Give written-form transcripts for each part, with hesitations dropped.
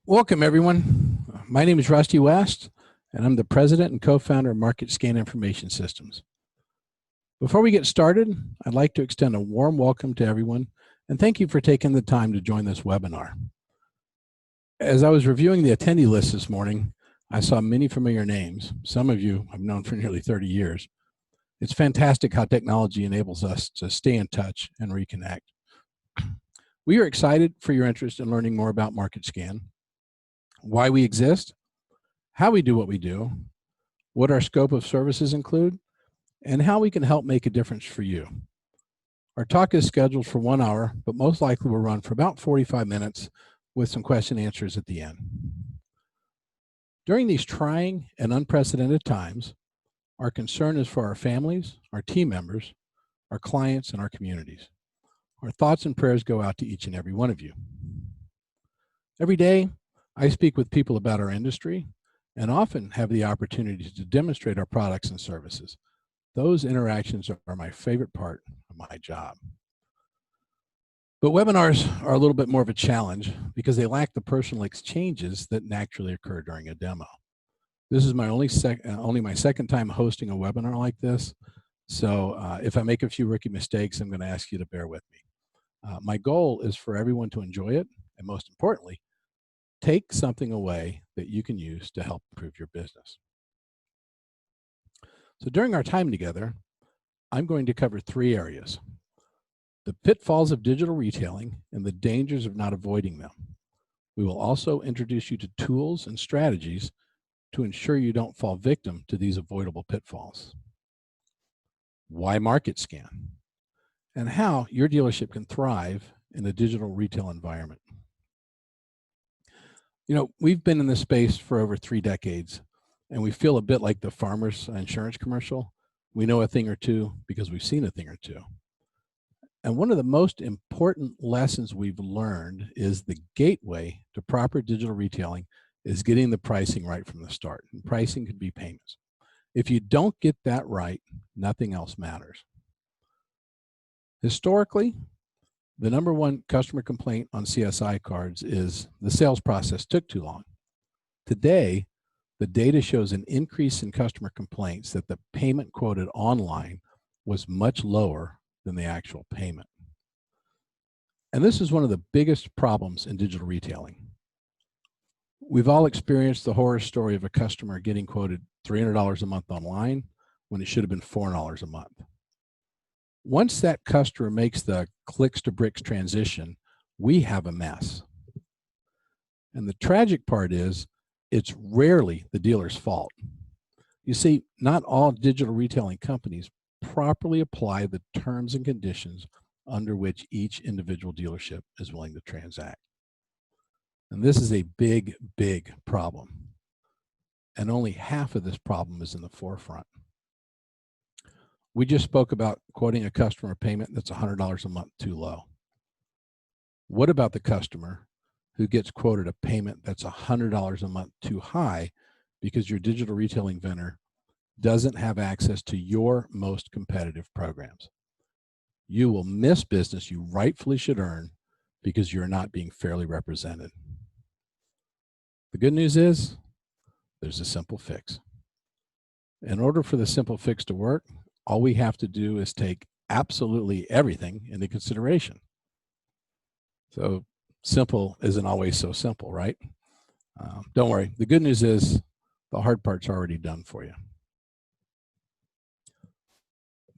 Welcome, everyone. My name is Rusty West, and I'm the president and co-founder of Market Scan Information Systems. Before we get started, I'd like to extend a warm welcome to everyone, and thank you for taking the time to join this webinar. As I was reviewing the attendee list this morning, I saw many familiar names. Some of you I've known for nearly 30 years. It's fantastic how technology enables us to stay in touch and reconnect. We are excited for your interest in learning more about Market Scan, why we exist, how we do what we do, what our scope of services include, and how we can help make a difference for you. Our talk is scheduled for 1 hour, but most likely will run for about 45 minutes with some question and answers at the end. During these trying and unprecedented times, our concern is for our families, our team members, our clients, and our communities. Our thoughts and prayers go out to each and every one of you. Every day, I speak with people about our industry and often have the opportunity to demonstrate our products and services. Those interactions are my favorite part of my job. But webinars are a little bit more of a challenge because they lack the personal exchanges that naturally occur during a demo. This is my only my second time hosting a webinar like this. So if I make a few rookie mistakes, I'm going to ask you to bear with me. My goal is for everyone to enjoy it, and most importantly, take something away that you can use to help improve your business. So during our time together, I'm going to cover 3 areas: the pitfalls of digital retailing and the dangers of not avoiding them. We will also introduce you to tools and strategies to ensure you don't fall victim to these avoidable pitfalls. Why Market Scan? And how your dealership can thrive in a digital retail environment. You know, we've been in this space for over 3 decades, and we feel a bit like the Farmers Insurance commercial. We know a thing or two because we've seen a thing or two. And one of the most important lessons we've learned is the gateway to proper digital retailing is getting the pricing right from the start. And pricing could be payments. If you don't get that right, nothing else matters. Historically, the #1 customer complaint on CSI cards is the sales process took too long. Today, the data shows an increase in customer complaints that the payment quoted online was much lower than the actual payment. And this is one of the biggest problems in digital retailing. We've all experienced the horror story of a customer getting quoted $300 a month online when it should have been $400 a month. Once that customer makes the clicks to bricks transition, we have a mess. And the tragic part is, it's rarely the dealer's fault. You see, not all digital retailing companies properly apply the terms and conditions under which each individual dealership is willing to transact. And this is a big, big problem. And only half of this problem is in the forefront. We just spoke about quoting a customer payment that's $100 a month too low. What about the customer who gets quoted a payment that's $100 a month too high because your digital retailing vendor doesn't have access to your most competitive programs? You will miss business you rightfully should earn because you're not being fairly represented. The good news is there's a simple fix. In order for the simple fix to work, all we have to do is take absolutely everything into consideration. So simple isn't always so simple, right? Don't worry. The good news is the hard part's already done for you.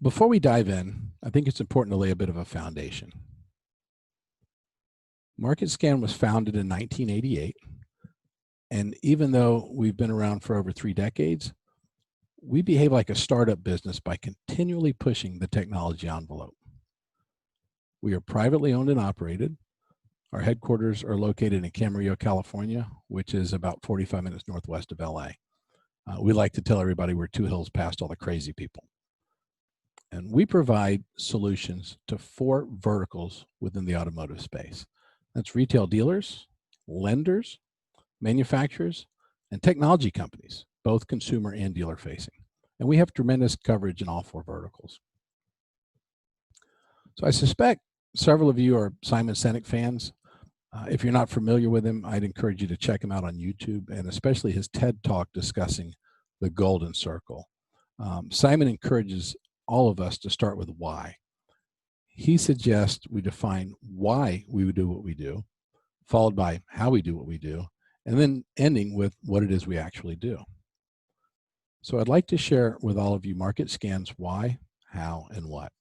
Before we dive in, I think it's important to lay a bit of a foundation. Market Scan was founded in 1988, and even though we've been around for over 3 decades, we behave like a startup business by continually pushing the technology envelope. We are privately owned and operated. Our headquarters are located in Camarillo, California, which is about 45 minutes northwest of LA. We like to tell everybody we're 2 hills past all the crazy people. And we provide solutions to 4 verticals within the automotive space. That's retail dealers, lenders, manufacturers, and technology companies, both consumer and dealer facing. And we have tremendous coverage in all 4 verticals. So I suspect several of you are Simon Sinek fans. If you're not familiar with him, I'd encourage you to check him out on YouTube, and especially his TED Talk discussing the golden circle. Simon encourages all of us to start with why. He suggests we define why we would do what we do, followed by how we do what we do, and then ending with what it is we actually do. So I'd like to share with all of you MarketScan's why, how, and what.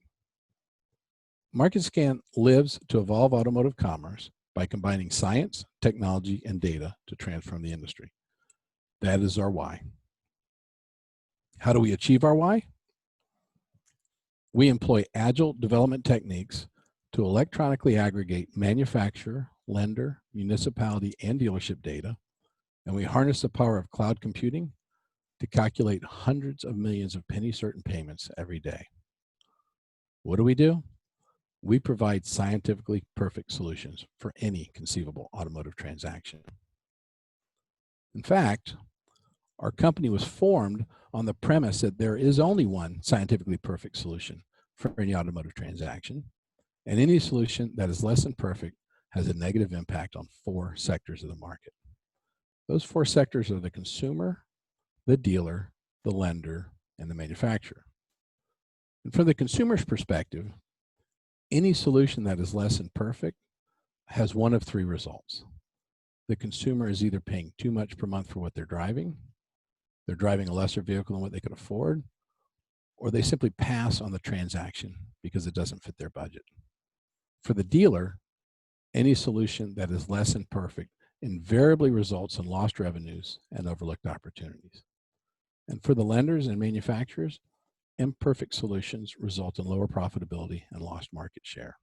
MarketScan lives to evolve automotive commerce by combining science, technology, and data to transform the industry. That is our why. How do we achieve our why? We employ agile development techniques to electronically aggregate manufacturer, lender, municipality, and dealership data, and we harness the power of cloud computing to calculate hundreds of millions of penny certain payments every day. What do? We provide scientifically perfect solutions for any conceivable automotive transaction. In fact, our company was formed on the premise that there is only one scientifically perfect solution for any automotive transaction, and any solution that is less than perfect has a negative impact on 4 sectors of the market. Those 4 sectors are the consumer, the dealer, the lender, and the manufacturer. And from the consumer's perspective, any solution that is less than perfect has one of 3 results. The consumer is either paying too much per month for what they're driving a lesser vehicle than what they could afford, or they simply pass on the transaction because it doesn't fit their budget. For the dealer, any solution that is less than perfect invariably results in lost revenues and overlooked opportunities. And for the lenders and manufacturers, imperfect solutions result in lower profitability and lost market share.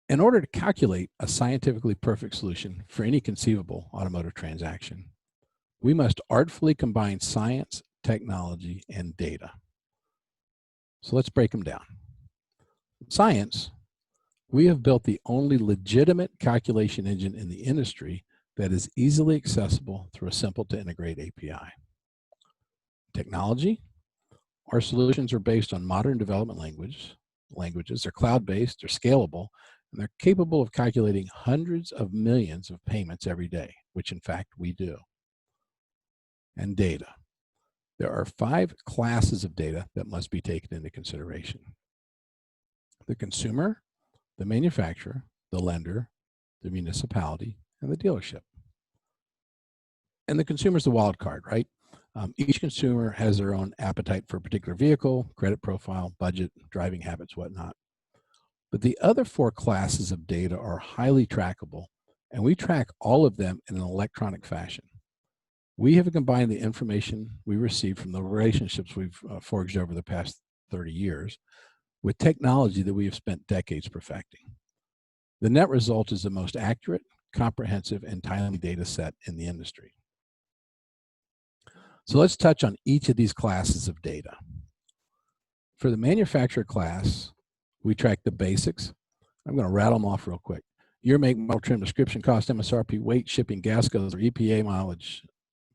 In order to calculate a scientifically perfect solution for any conceivable automotive transaction, we must artfully combine science, technology, and data. So let's break them down. Science, we have built the only legitimate calculation engine in the industry that is easily accessible through a simple to integrate API. Technology, our solutions are based on modern development languages. They're cloud-based, they're scalable, and they're capable of calculating hundreds of millions of payments every day, which in fact we do. And data. There are 5 classes of data that must be taken into consideration: the consumer, the manufacturer, the lender, the municipality, and the dealership. And the consumer is the wild card, right? Each consumer has their own appetite for a particular vehicle, credit profile, budget, driving habits, whatnot. But the other 4 classes of data are highly trackable, and we track all of them in an electronic fashion. We have combined the information we receive from the relationships we've forged over the past 30 years with technology that we have spent decades perfecting. The net result is the most accurate, comprehensive, and timely data set in the industry. So let's touch on each of these classes of data. For the manufacturer class, we track the basics. I'm going to rattle them off real quick. Year, make, model, trim, description, cost, MSRP, weight, shipping, gas guzzler, EPA mileage,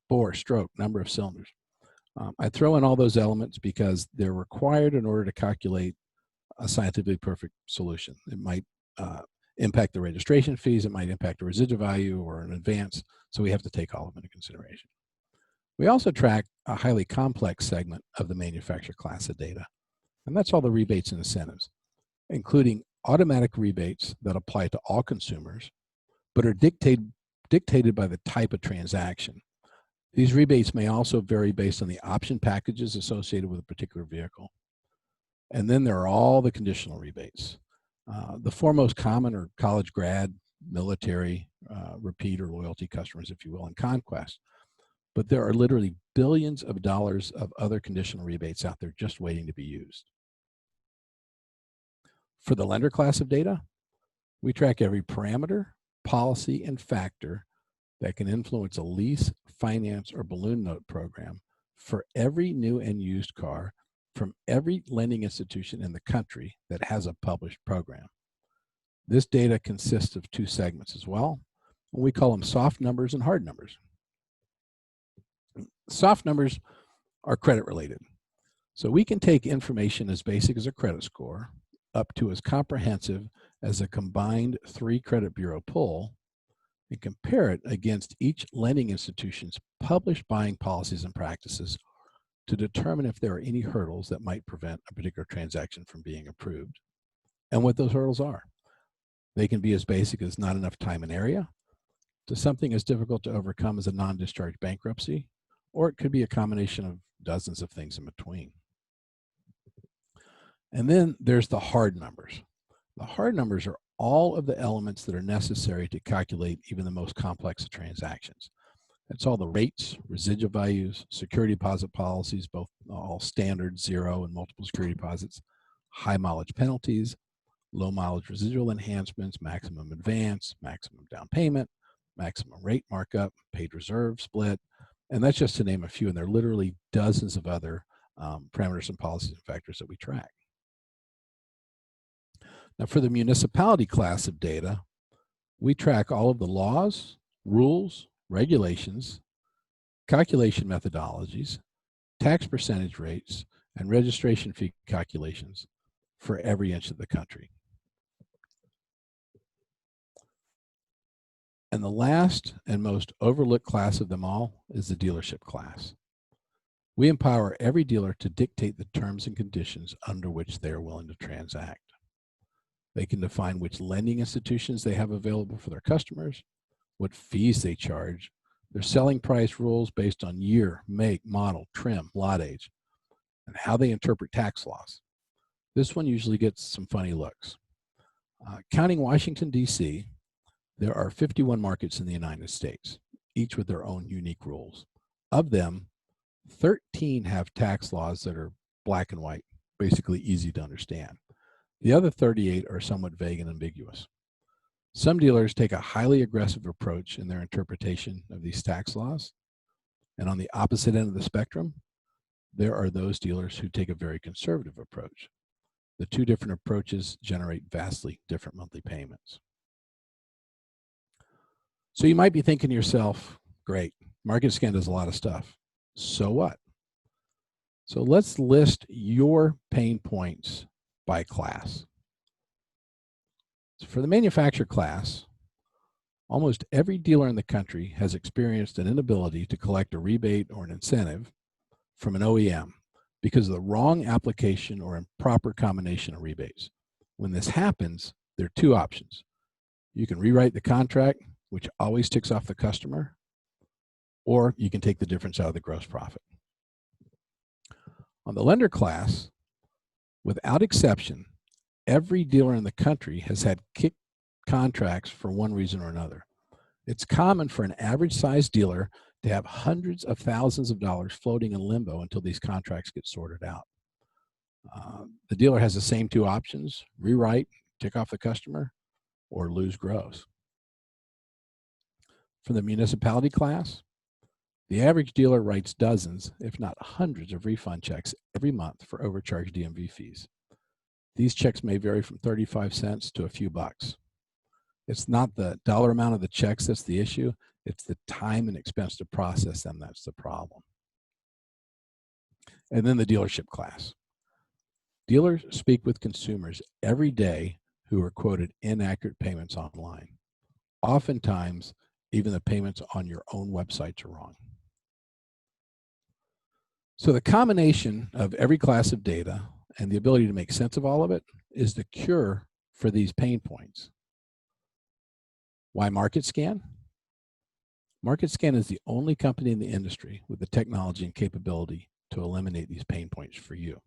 bore, stroke, number of cylinders. I throw in all those elements because they're required in order to calculate a scientifically perfect solution. It might impact the registration fees, it might impact the residual value or an advance, so we have to take all of them into consideration. We also track a highly complex segment of the manufacturer class of data, and that's all the rebates and incentives, including automatic rebates that apply to all consumers, but are dictated by the type of transaction. These rebates may also vary based on the option packages associated with a particular vehicle. And then there are all the conditional rebates. The 4 most common are college grad, military, repeat or loyalty customers, if you will, and conquest. But there are literally billions of dollars of other conditional rebates out there just waiting to be used. For the lender class of data, we track every parameter, policy, and factor that can influence a lease, finance, or balloon note program for every new and used car from every lending institution in the country that has a published program. This data consists of 2 segments as well, and we call them soft numbers and hard numbers. Soft numbers are credit related. So we can take information as basic as a credit score up to as comprehensive as a combined 3 credit bureau poll and compare it against each lending institution's published buying policies and practices to determine if there are any hurdles that might prevent a particular transaction from being approved and what those hurdles are. They can be as basic as not enough time and area, to something as difficult to overcome as a non-discharge bankruptcy, or it could be a combination of dozens of things in between. And then there's the hard numbers. The hard numbers are all of the elements that are necessary to calculate even the most complex of transactions. It's all the rates, residual values, security deposit policies, both all standard, zero, and multiple security deposits, high mileage penalties, low mileage residual enhancements, maximum advance, maximum down payment, maximum rate markup, paid reserve split, and that's just to name a few, and there are literally dozens of other parameters and policies and factors that we track. Now, for the municipality class of data, we track all of the laws, rules, regulations, calculation methodologies, tax percentage rates, and registration fee calculations for every inch of the country. And the last and most overlooked class of them all is the dealership class. We empower every dealer to dictate the terms and conditions under which they are willing to transact. They can define which lending institutions they have available for their customers, what fees they charge, their selling price rules based on year, make, model, trim, lot age, and how they interpret tax laws. This one usually gets some funny looks. Counting Washington, D.C., there are 51 markets in the United States, each with their own unique rules. Of them, 13 have tax laws that are black and white, basically easy to understand. The other 38 are somewhat vague and ambiguous. Some dealers take a highly aggressive approach in their interpretation of these tax laws. And on the opposite end of the spectrum, there are those dealers who take a very conservative approach. The two different approaches generate vastly different monthly payments. So you might be thinking to yourself, great, MarketScan does a lot of stuff. So what? So let's list your pain points by class. So for the manufacturer class, almost every dealer in the country has experienced an inability to collect a rebate or an incentive from an OEM because of the wrong application or improper combination of rebates. When this happens, there are two options. You can rewrite the contract, which always ticks off the customer, or you can take the difference out of the gross profit. On the lender class, without exception, every dealer in the country has had kick contracts for one reason or another. It's common for an average sized dealer to have hundreds of thousands of dollars floating in limbo until these contracts get sorted out. The dealer has the same two options: rewrite, tick off the customer, or lose gross. For the municipality class, the average dealer writes dozens, if not hundreds, of refund checks every month for overcharged DMV fees. These checks may vary from 35 cents to a few bucks. It's not the dollar amount of the checks that's the issue, it's the time and expense to process them that's the problem. And then the dealership class. Dealers speak with consumers every day who are quoted inaccurate payments online. Oftentimes, even the payments on your own websites are wrong. So the combination of every class of data and the ability to make sense of all of it is the cure for these pain points. Why MarketScan? MarketScan is the only company in the industry with the technology and capability to eliminate these pain points for you.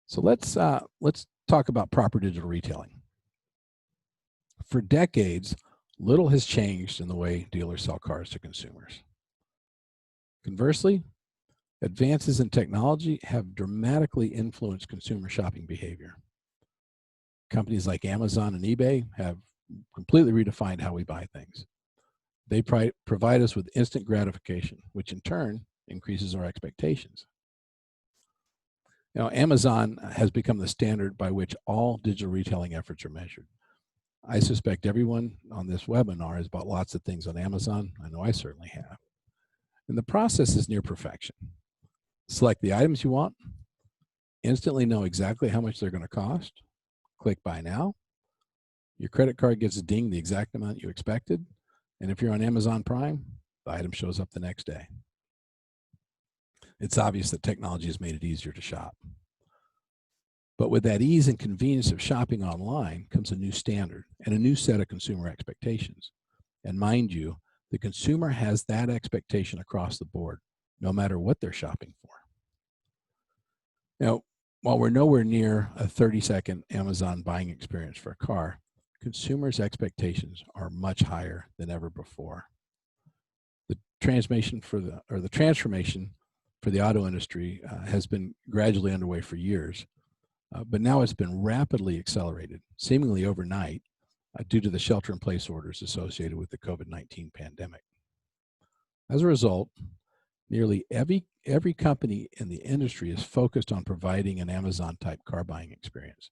So let's talk about proper digital retailing. For decades, little has changed in the way dealers sell cars to consumers. Conversely, advances in technology have dramatically influenced consumer shopping behavior. Companies like Amazon and eBay have completely redefined how we buy things. They provide us with instant gratification, which in turn increases our expectations. Now, Amazon has become the standard by which all digital retailing efforts are measured. I suspect everyone on this webinar has bought lots of things on Amazon. I know I certainly have. And the process is near perfection. Select the items you want, instantly know exactly how much they're going to cost, click Buy Now. Your credit card gets dinged the exact amount you expected. And if you're on Amazon Prime, the item shows up the next day. It's obvious that technology has made it easier to shop. But with that ease and convenience of shopping online comes a new standard and a new set of consumer expectations. And mind you, the consumer has that expectation across the board, no matter what they're shopping for. Now, while we're nowhere near a 30-second Amazon buying experience for a car, consumers' expectations are much higher than ever before. The transformation for the auto industry has been gradually underway for years, but now it's been rapidly accelerated, seemingly overnight, due to the shelter-in-place orders associated with the COVID-19 pandemic. As a result, nearly every company in the industry is focused on providing an Amazon-type car buying experience.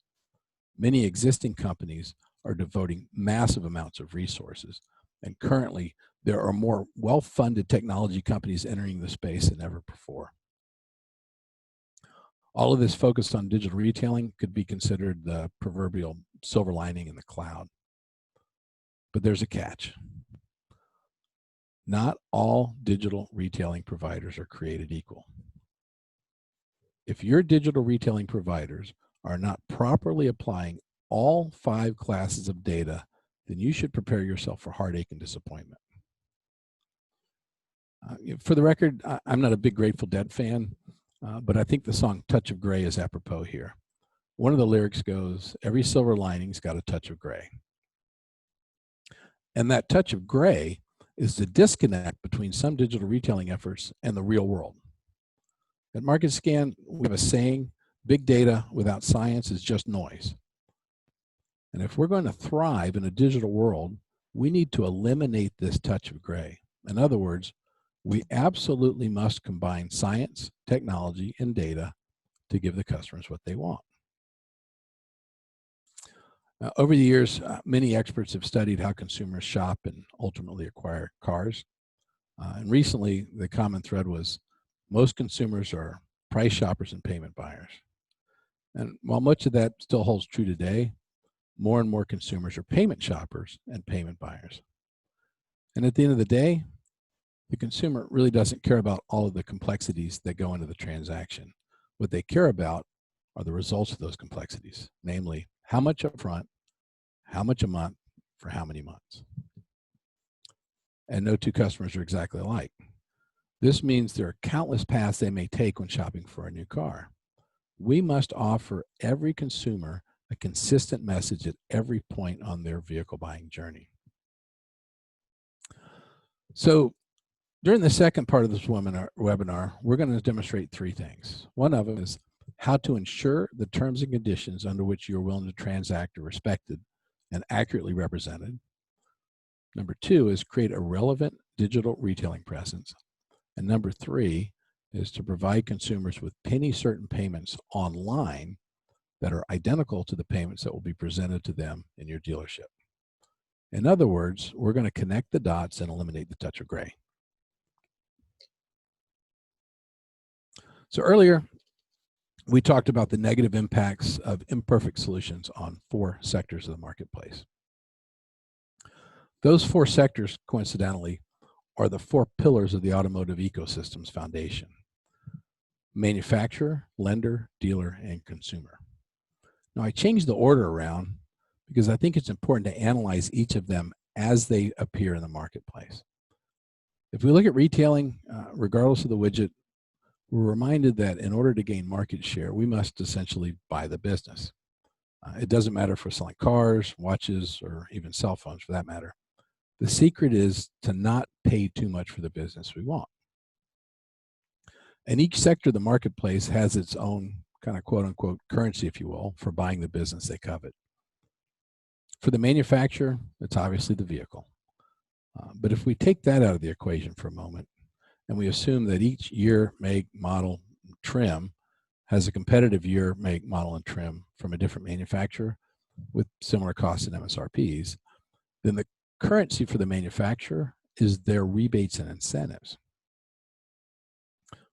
Many existing companies are devoting massive amounts of resources, and currently there are more well-funded technology companies entering the space than ever before. All of this focus on digital retailing could be considered the proverbial silver lining in the cloud. But there's a catch. Not all digital retailing providers are created equal. If your digital retailing providers are not properly applying all 5 classes of data, then you should prepare yourself for heartache and disappointment. For the record, I'm not a big Grateful Dead fan, but I think the song Touch of Grey is apropos here. One of the lyrics goes, "Every silver lining's got a touch of gray." And that touch of gray is the disconnect between some digital retailing efforts and the real world. At MarketScan, we have a saying, big data without science is just noise. And if we're going to thrive in a digital world, we need to eliminate this touch of gray. In other words, we absolutely must combine science, technology, and data to give the customers what they want. Over the years, many experts have studied how consumers shop and ultimately acquire cars. And recently, the common thread was most consumers are price shoppers and payment buyers. And while much of that still holds true today, more and more consumers are payment shoppers and payment buyers. And at the end of the day, the consumer really doesn't care about all of the complexities that go into the transaction. What they care about are the results of those complexities, namely, how much upfront, how much a month, for how many months. And no two customers are exactly alike. This means there are countless paths they may take when shopping for a new car. We must offer every consumer a consistent message at every point on their vehicle buying journey. So during the second part of this webinar, we're going to demonstrate 3 things. One of them is how to ensure the terms and conditions under which you're willing to transact are respected and accurately represented. Number 2 is create a relevant digital retailing presence. And number 3 is to provide consumers with penny certain payments online that are identical to the payments that will be presented to them in your dealership. In other words, we're going to connect the dots and eliminate the touch of gray. So earlier, we talked about the negative impacts of imperfect solutions on 4 sectors of the marketplace. Those 4 sectors, coincidentally, are the 4 pillars of the automotive ecosystem's foundation: manufacturer, lender, dealer, and consumer. Now, I changed the order around because I think it's important to analyze each of them as they appear in the marketplace. If we look at retailing, regardless of the widget, we're reminded that in order to gain market share, we must essentially buy the business. It doesn't matter if we're selling cars, watches, or even cell phones for that matter. The secret is to not pay too much for the business we want. And each sector of the marketplace has its own kind of quote unquote currency, if you will, for buying the business they covet. For the manufacturer, it's obviously the vehicle. But if we take that out of the equation for a moment, and we assume that each year, make, model, trim has a competitive year, make, model, and trim from a different manufacturer with similar costs and MSRPs, then the currency for the manufacturer is their rebates and incentives.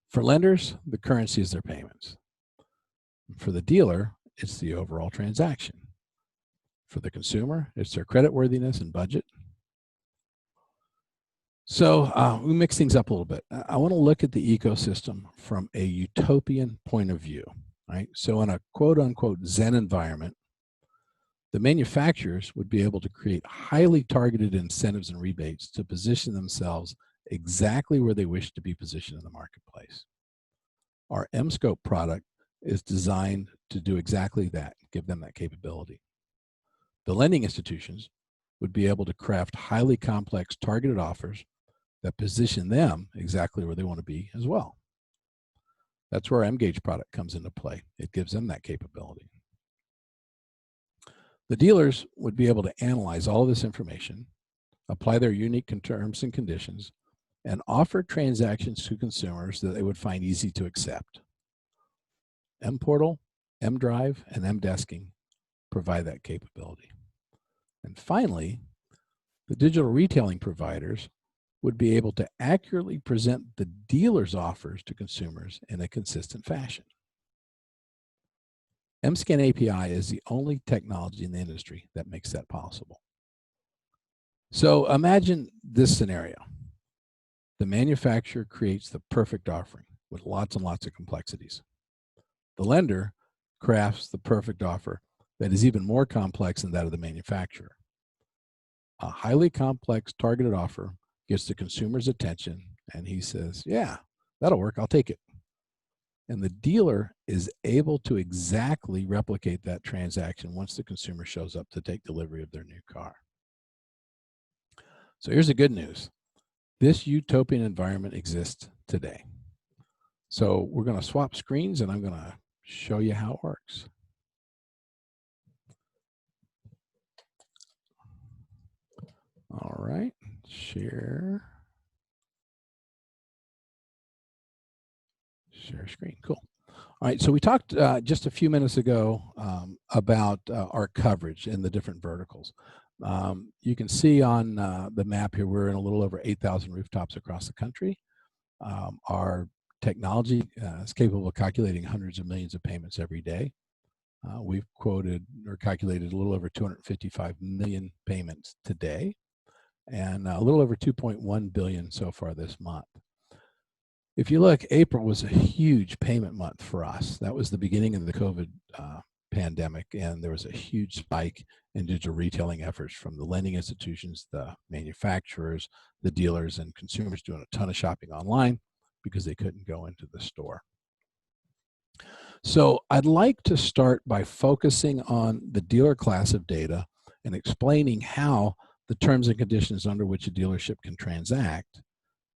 For lenders, the currency is their payments. For the dealer, it's the overall transaction. For the consumer, it's their creditworthiness and budget. So we mix things up a little bit. I want to look at the ecosystem from a utopian point of view, right? So in a quote unquote Zen environment, the manufacturers would be able to create highly targeted incentives and rebates to position themselves exactly where they wish to be positioned in the marketplace. Our Emscope product is designed to do exactly that, give them that capability. The lending institutions would be able to craft highly complex targeted offers that position them exactly where they want to be as well. That's where our MGauge product comes into play. It gives them that capability. The dealers would be able to analyze all of this information, apply their unique terms and conditions, and offer transactions to consumers that they would find easy to accept. M-Portal, M-Drive, and M-Desking provide that capability. And finally, the digital retailing providers would be able to accurately present the dealer's offers to consumers in a consistent fashion. MScan API is the only technology in the industry that makes that possible. So imagine this scenario. The manufacturer creates the perfect offering with lots and lots of complexities. The lender crafts the perfect offer that is even more complex than that of the manufacturer. A highly complex targeted offer gets the consumer's attention, and he says, yeah, that'll work, I'll take it. And the dealer is able to exactly replicate that transaction once the consumer shows up to take delivery of their new car. So here's the good news. This utopian environment exists today. So we're going to swap screens, and I'm going to show you how it works. All right, share screen, cool. All right, so we talked just a few minutes ago about our coverage in the different verticals. You can see on the map here, we're in a little over 8,000 rooftops across the country. Our technology is capable of calculating hundreds of millions of payments every day. We've quoted or calculated a little over 255 million payments today, and a little over 2.1 billion so far this month. If you look, April was a huge payment month for us. That was the beginning of the COVID pandemic, and there was a huge spike in digital retailing efforts from the lending institutions, the manufacturers, the dealers, and consumers doing a ton of shopping online because they couldn't go into the store. So I'd like to start by focusing on the dealer class of data and explaining how the terms and conditions under which a dealership can transact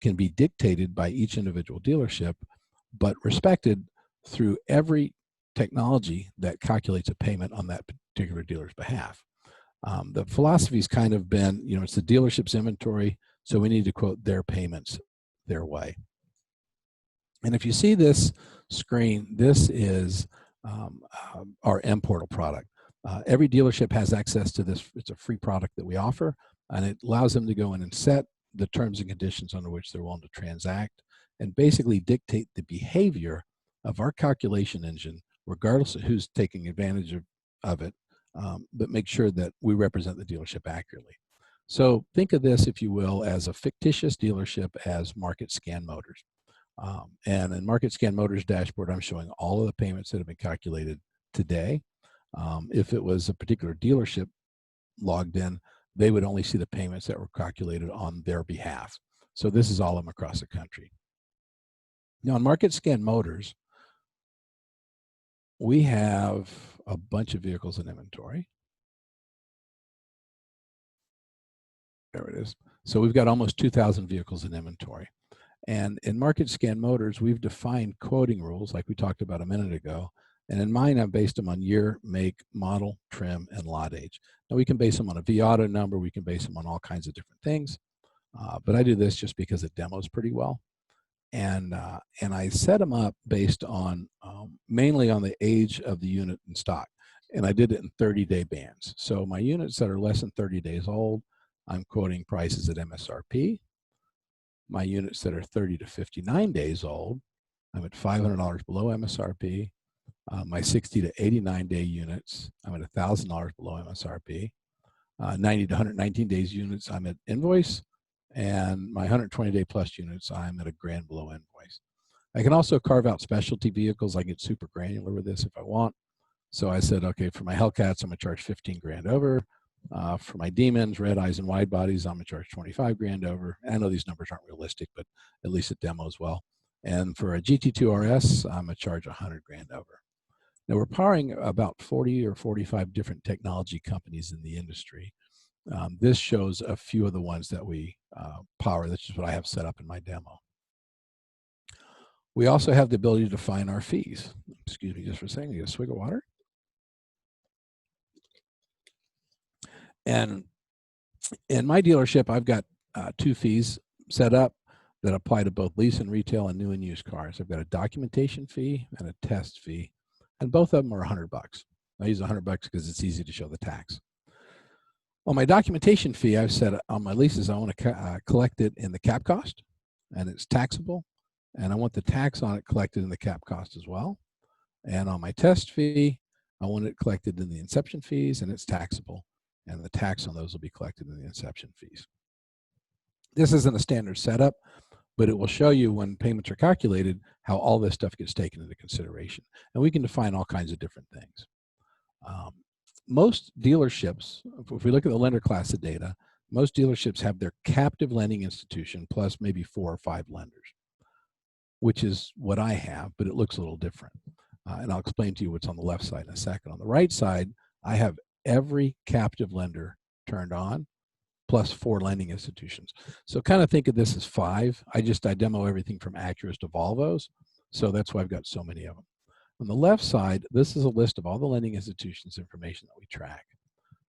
can be dictated by each individual dealership, but respected through every technology that calculates a payment on that particular dealer's behalf. The philosophy's kind of been, it's the dealership's inventory, so we need to quote their payments their way. And if you see this screen, this is our M-Portal product. Every dealership has access to this. It's a free product that we offer, and it allows them to go in and set the terms and conditions under which they're willing to transact and basically dictate the behavior of our calculation engine, regardless of who's taking advantage of it, but make sure that we represent the dealership accurately. So think of this, if you will, as a fictitious dealership as Market Scan Motors. And in Market Scan Motors dashboard, I'm showing all of the payments that have been calculated today. If it was a particular dealership logged in, they would only see the payments that were calculated on their behalf. So this is all of them across the country. Now on Market Scan Motors, we have a bunch of vehicles in inventory. There it is. So we've got almost 2,000 vehicles in inventory. And in Market Scan Motors, we've defined quoting rules like we talked about a minute ago. And in mine, I've based them on year, make, model, trim, and lot age. Now we can base them on a V-Auto number. We can base them on all kinds of different things. But I do this just because it demos pretty well. And I set them up based on mainly on the age of the unit in stock. And I did it in 30-day bands. So my units that are less than 30 days old, I'm quoting prices at MSRP. My units that are 30 to 59 days old, I'm at $500 below MSRP. My 60 to 89-day units, I'm at $1,000 below MSRP. 90 to 119 days units, I'm at invoice. And my 120-day plus units, I'm at $1,000 below invoice. I can also carve out specialty vehicles. I get super granular with this if I want. So I said, okay, for my Hellcats, I'm gonna charge 15 grand over. For my Demons, Red Eyes, and Wide Bodies, I'm gonna charge 25 grand over. I know these numbers aren't realistic, but at least it demos well. And for a GT2 RS, I'm gonna charge 100 grand over. Now we're powering about 40 or 45 different technology companies in the industry. This shows a few of the ones that we power. This is what I have set up in my demo. We also have the ability to define our fees. Excuse me just for a second, get a swig of water. And in my dealership, I've got 2 fees set up that apply to both lease and retail and new and used cars. I've got a documentation fee and a test fee, and both of them are $100. I use $100 because it's easy to show the tax. On my documentation fee, I've said on my leases, I want to collect it in the cap cost, and it's taxable, and I want the tax on it collected in the cap cost as well. And on my test fee, I want it collected in the inception fees, and it's taxable, and the tax on those will be collected in the inception fees. This isn't a standard setup, but it will show you when payments are calculated how all this stuff gets taken into consideration. And we can define all kinds of different things. Most dealerships, if we look at the lender class of data, most dealerships have their captive lending institution plus maybe 4 or 5 lenders, which is what I have, but it looks a little different. And I'll explain to you what's on the left side in a second. On the right side, I have every captive lender turned on, plus 4 lending institutions. So kind of think of this as 5. I demo everything from Acuras to Volvos, so that's why I've got so many of them. On the left side, this is a list of all the lending institutions information that we track.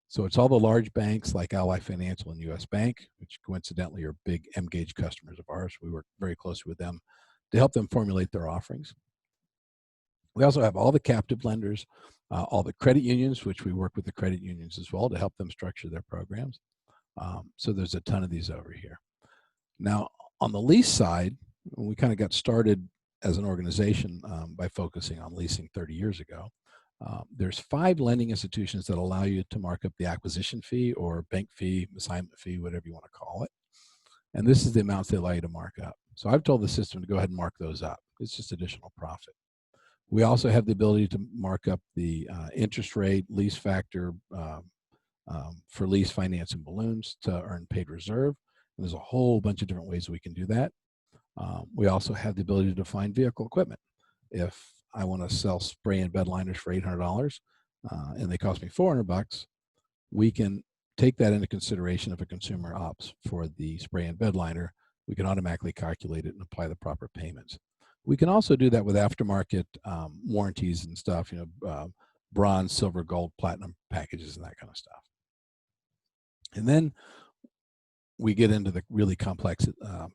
So it's all the large banks like Ally Financial and US Bank, which coincidentally are big M-Gage customers of ours. We work very closely with them to help them formulate their offerings. We also have all the captive lenders, all the credit unions, which we work with the credit unions as well to help them structure their programs. So there's a ton of these over here. Now, on the lease side, we kind of got started as an organization by focusing on leasing 30 years ago. There's 5 lending institutions that allow you to mark up the acquisition fee or bank fee, assignment fee, whatever you want to call it. And this is the amounts they allow you to mark up. So I've told the system to go ahead and mark those up. It's just additional profit. We also have the ability to mark up the interest rate, lease factor for lease finance and balloons to earn paid reserve. And there's a whole bunch of different ways we can do that. We also have the ability to define vehicle equipment. If I want to sell spray and bed liners for $800 and they cost me $400, we can take that into consideration if a consumer opts for the spray and bed liner. We can automatically calculate it and apply the proper payments. We can also do that with aftermarket warranties and stuff, bronze, silver, gold, platinum packages and that kind of stuff. And then we get into the really complex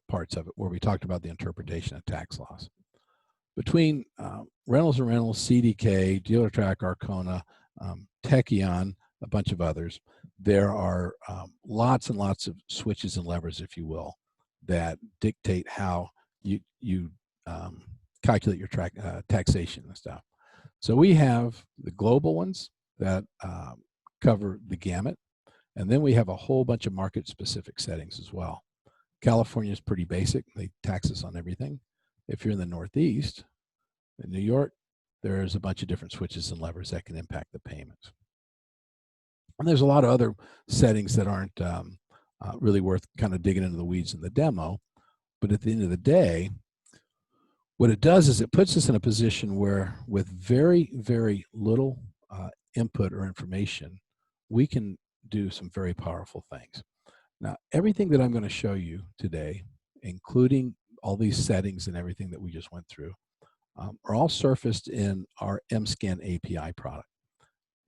parts of it where we talked about the interpretation of tax laws. Between Reynolds & Reynolds, CDK, Dealertrack, Arcona, Techion, a bunch of others, there are lots and lots of switches and levers, if you will, that dictate how you calculate your taxation and stuff. So we have the global ones that cover the gamut. And then we have a whole bunch of market-specific settings as well. California is pretty basic. They tax us on everything. If you're in the Northeast, in New York, there's a bunch of different switches and levers that can impact the payments. And there's a lot of other settings that aren't really worth kind of digging into the weeds in the demo. But at the end of the day, what it does is it puts us in a position where with very, very little input or information, we can do some very powerful things. Now, everything that I'm going to show you today, including all these settings and everything that we just went through, are all surfaced in our MScan API product.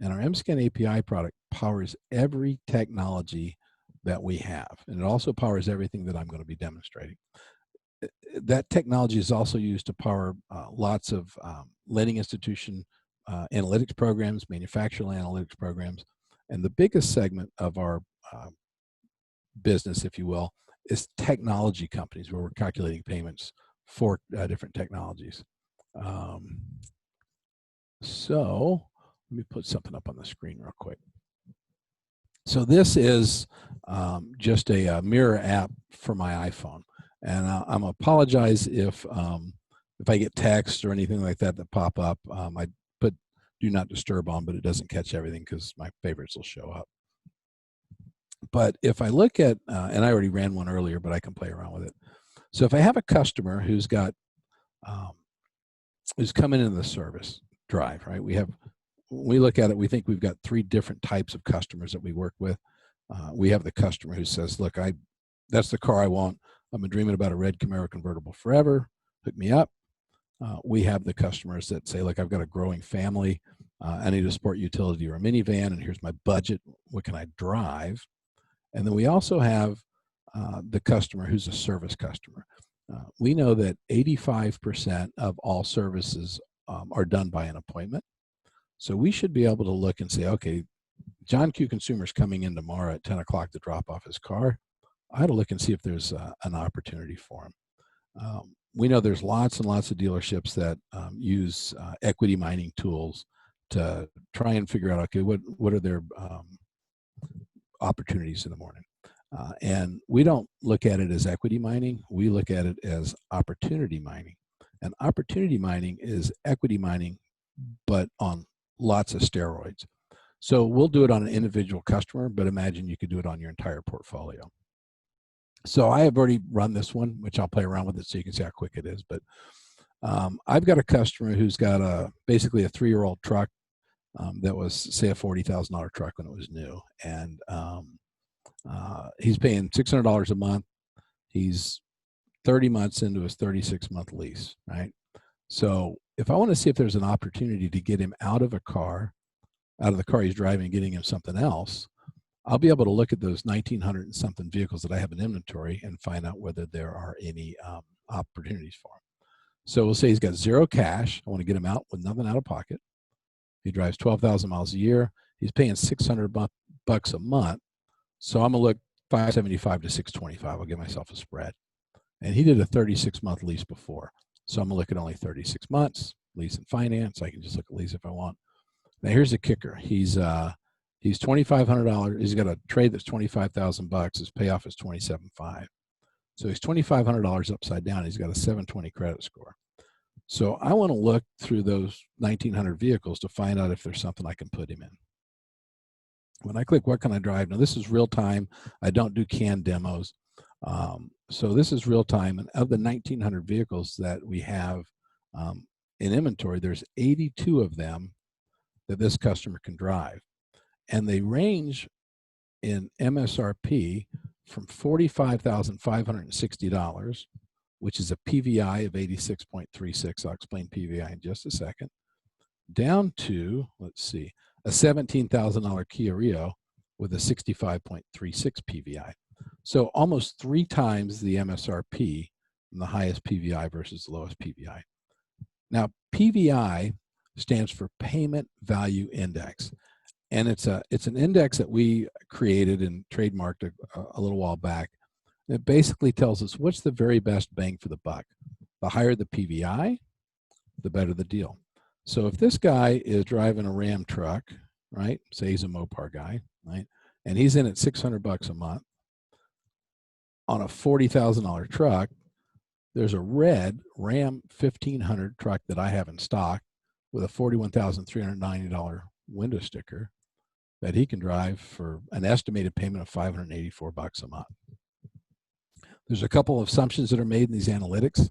And our MScan API product powers every technology that we have. And it also powers everything that I'm going to be demonstrating. That technology is also used to power lots of lending institution analytics programs, manufacturer analytics programs. And the biggest segment of our business, if you will, is technology companies where we're calculating payments for different technologies. So let me put something up on the screen real quick. So this is just a mirror app for my iPhone, and I'm apologize if I get text or anything like that that pop up. I put do not disturb on, but it doesn't catch everything because my favorites will show up. But if I look at, and I already ran one earlier, but I can play around with it. So if I have a customer who's got who's coming into the service drive, right? When we look at it, we think we've got three different types of customers that we work with. We have the customer who says, look, that's the car I want. I've been dreaming about a red Camaro convertible forever. Hook me up. We have the customers that say, look, I've got a growing family. I need a sport utility or a minivan, and here's my budget. What can I drive? And then we also have the customer who's a service customer. We know that 85% of all services are done by an appointment. So we should be able to look and say, okay, John Q. Consumer's coming in tomorrow at 10 o'clock to drop off his car. I ought to look and see if there's an opportunity for him. We know there's lots and lots of dealerships that use equity mining tools to try and figure out, okay, what are their opportunities in the morning. And we don't look at it as equity mining. We look at it as opportunity mining. And opportunity mining is equity mining, but on lots of steroids. So we'll do it on an individual customer, but imagine you could do it on your entire portfolio. So I have already run this one, which I'll play around with it so you can see how quick it is. But I've got a customer who's got basically a 3-year-old truck that was, say, a $40,000 truck when it was new. And he's paying $600 a month. He's 30 months into his 36-month lease, right? So if I want to see if there's an opportunity to get him out of the car he's driving, getting him something else, I'll be able to look at those 1,900 and something vehicles that I have in inventory and find out whether there are any opportunities for him. So we'll say he's got zero cash. I want to get him out with nothing out of pocket. He drives 12,000 miles a year. He's paying $600 a month. So I'm going to look 575 to 625. I'll give myself a spread. And he did a 36-month lease before. So I'm going to look at only 36 months, lease and finance. I can just look at lease if I want. Now here's the kicker. He's $2,500. He's got a trade that's $25,000. His payoff is $27,500. So he's $2,500 upside down. He's got a 720 credit score. So I want to look through those 1,900 vehicles to find out if there's something I can put him in. When I click what can I drive, now this is real time. I don't do canned demos. So this is real time. And of the 1,900 vehicles that we have in inventory, there's 82 of them that this customer can drive. And they range in MSRP from $45,560, which is a PVI of 86.36. I'll explain PVI in just a second, down to, let's see, a $17,000 Kia Rio with a 65.36 PVI. So almost 3 times the MSRP from the highest PVI versus the lowest PVI. Now, PVI stands for Payment Value Index. And it's an index that we created and trademarked a little while back. It basically tells us what's the very best bang for the buck. The higher the PVI, the better the deal. So if this guy is driving a Ram truck, right? Say he's a Mopar guy, right? And he's in at $600 a month on a $40,000 truck. There's a red Ram 1500 truck that I have in stock with a $41,390 window sticker that he can drive for an estimated payment of $584 a month. There's a couple of assumptions that are made in these analytics.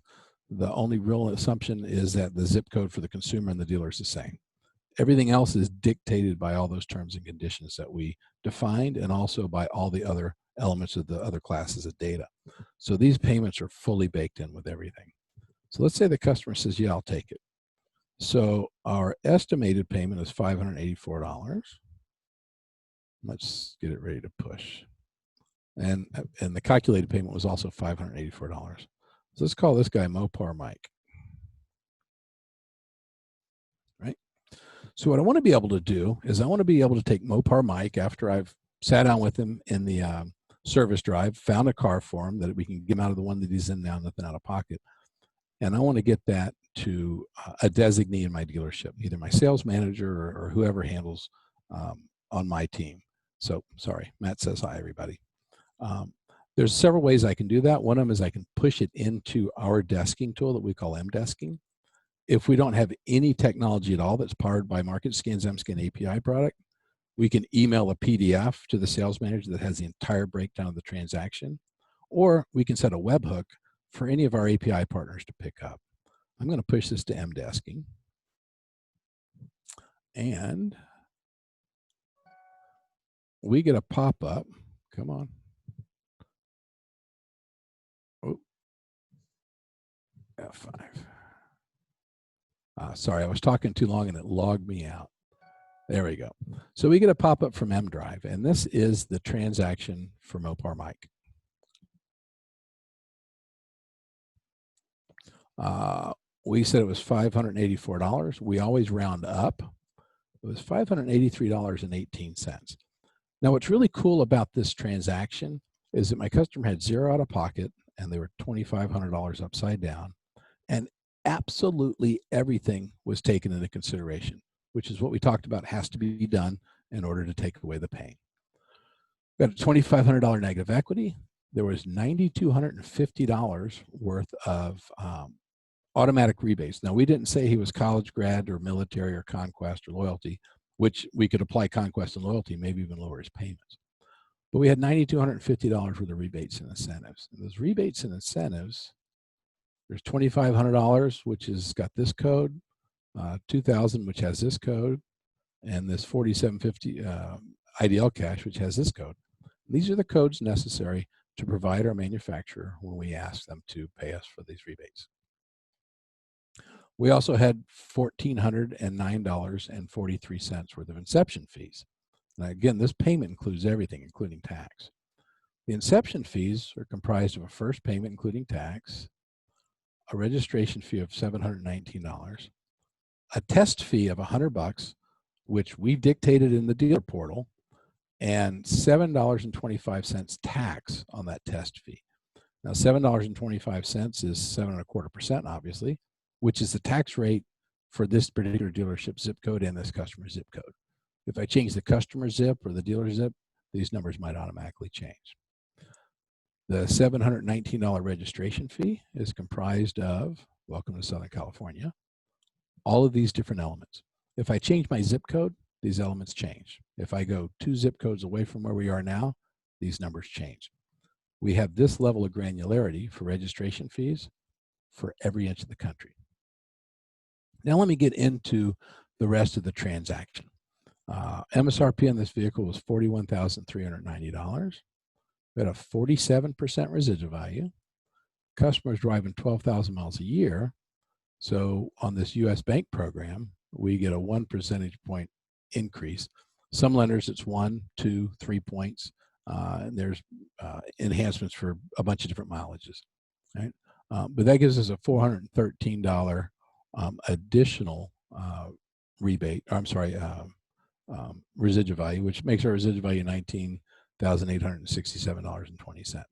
The only real assumption is that the zip code for the consumer and the dealer is the same. Everything else is dictated by all those terms and conditions that we defined and also by all the other elements of the other classes of data. So these payments are fully baked in with everything. So let's say the customer says, yeah, I'll take it. So our estimated payment is $584. Let's get it ready to push. And the calculated payment was also $584. So let's call this guy Mopar Mike. Right? So what I want to be able to do is I want to be able to take Mopar Mike after I've sat down with him in the service drive, found a car for him that we can get him out of the one that he's in now, nothing out of pocket. And I want to get that to a designee in my dealership, either my sales manager or whoever handles on my team. So sorry, Matt says hi, everybody. There's several ways I can do that. One of them is I can push it into our desking tool that we call MDesking. If we don't have any technology at all that's powered by MarketScan's MScan API product, we can email a PDF to the sales manager that has the entire breakdown of the transaction, or we can set a webhook for any of our API partners to pick up. I'm going to push this to MDesking. And we get a pop-up. Come on. Oh. F5. Sorry, I was talking too long and it logged me out. There we go. So we get a pop-up from MDrive, and this is the transaction for Mopar Mike. We said it was $584. We always round up. It was $583.18. Now, what's really cool about this transaction is that my customer had zero out of pocket, and they were $2,500 upside down, and absolutely everything was taken into consideration, which is what we talked about has to be done in order to take away the pain. We got a $2,500 negative equity. There was $9,250 worth of automatic rebates. Now, we didn't say he was college grad or military or conquest or loyalty, which we could apply conquest and loyalty, maybe even lower his payments. But we had $9,250 worth of rebates and incentives. And those rebates and incentives, there's $2,500, which has got this code, $2,000, which has this code, and this $4,750 IDL cash, which has this code. These are the codes necessary to provide our manufacturer when we ask them to pay us for these rebates. We also had $1,409.43 worth of inception fees. Now, again, this payment includes everything, including tax. The inception fees are comprised of a first payment, including tax, a registration fee of $719, a test fee of $100, which we dictated in the dealer portal, and $7.25 tax on that test fee. Now, $7.25 is 7.25%, obviously, which is the tax rate for this particular dealership zip code and this customer zip code. If I change the customer zip or the dealer zip, these numbers might automatically change. The $719 registration fee is comprised of, welcome to Southern California, all of these different elements. If I change my zip code, these elements change. If I go 2 zip codes away from where we are now, these numbers change. We have this level of granularity for registration fees for every inch of the country. Now let me get into the rest of the transaction. MSRP on this vehicle was $41,390. We had a 47% residual value. Customers driving 12,000 miles a year. So on this US Bank program, we get a 1 percentage point increase. Some lenders, it's 1, 2, 3 points. And there's enhancements for a bunch of different mileages, right? But that gives us a $413 additional rebate, residual value, which makes our residual value $19,867.20.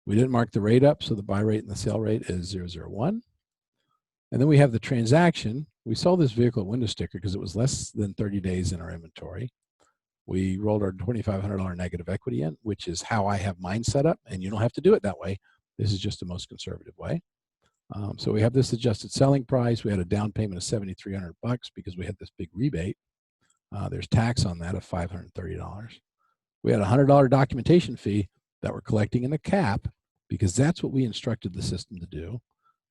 We didn't mark the rate up, so the buy rate and the sale rate is 001. And then we have the transaction. We sold this vehicle at window sticker because it was less than 30 days in our inventory. We rolled our $2,500 negative equity in, which is how I have mine set up, and you don't have to do it that way. This is just the most conservative way. So we have this adjusted selling price. We had a down payment of $7,300 because we had this big rebate. There's tax on that of $530. We had a $100 documentation fee that we're collecting in the cap because that's what we instructed the system to do.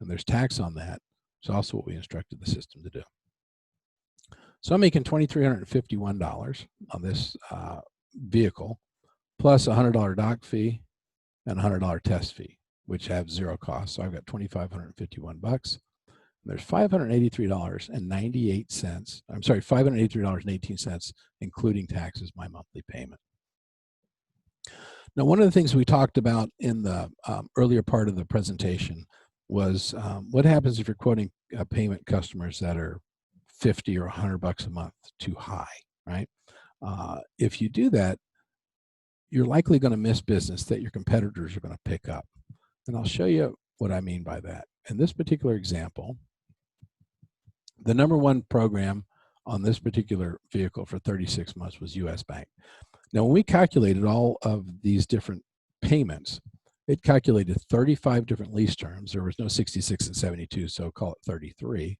And there's tax on that. It's also what we instructed the system to do. So I'm making $2,351 on this vehicle, plus a $100 doc fee and a $100 test fee, which have 0 cost. So I've got $2,551. There's $583.98. I'm sorry, $583.18, including taxes, my monthly payment. Now, one of the things we talked about in the earlier part of the presentation was what happens if you're quoting payment customers that are $50 or $100 a month too high, right? If you do that, you're likely going to miss business that your competitors are going to pick up. And I'll show you what I mean by that. In this particular example, The number one program on this particular vehicle for 36 months was US Bank. Now, when we calculated all of these different payments, it calculated 35 different lease terms. There was no 66 and 72, so call it 33.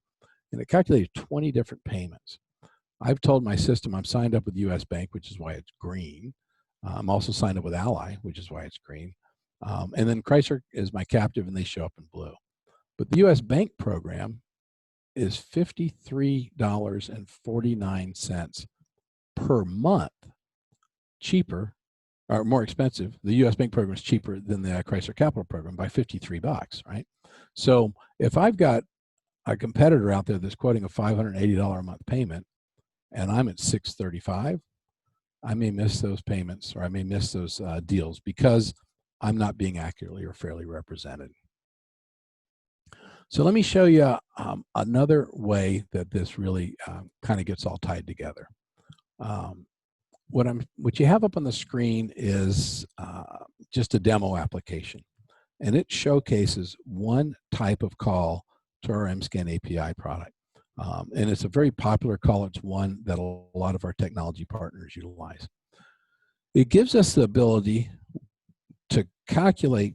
And it calculated 20 different payments. I've told my system I'm signed up with US Bank, which is why it's green. I'm also signed up with Ally, which is why it's green. And then Chrysler is my captive, and they show up in blue. But the US Bank program is $53.49 per month cheaper, or more expensive. The US Bank program is cheaper than the Chrysler Capital program by $53, right? So if I've got a competitor out there that's quoting a $580 a month payment and I'm at $635, I may miss those payments, or I may miss those deals because I'm not being accurately or fairly represented. So let me show you another way that this really kind of gets all tied together. What you have up on the screen is just a demo application, and it showcases one type of call to our MScan API product. And it's a very popular call. It's one that a lot of our technology partners utilize. It gives us the ability to calculate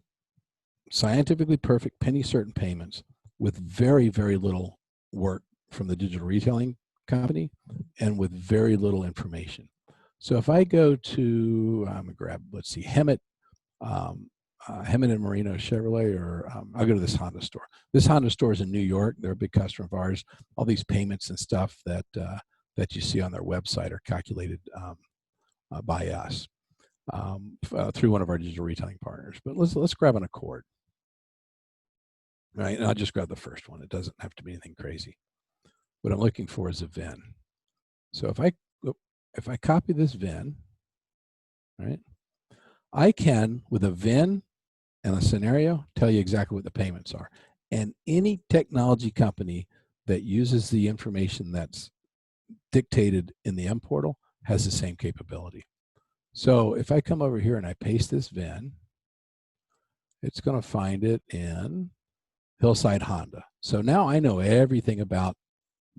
scientifically perfect penny certain payments with very, very little work from the digital retailing company and with very little information. So if I go to, I'm gonna grab, let's see, Hemet and Marino Chevrolet, or I'll go to this Honda store. This Honda store is in New York. They're a big customer of ours. All these payments and stuff that that you see on their website are calculated by us through one of our digital retailing partners. But let's grab an Accord. Right, and I'll just grab the first one. It doesn't have to be anything crazy. What I'm looking for is a VIN. So if I copy this VIN, right, I can, with a VIN and a scenario, tell you exactly what the payments are. And any technology company that uses the information that's dictated in the M portal has the same capability. So if I come over here and I paste this VIN, it's going to find it in Hillside Honda. So now I know everything about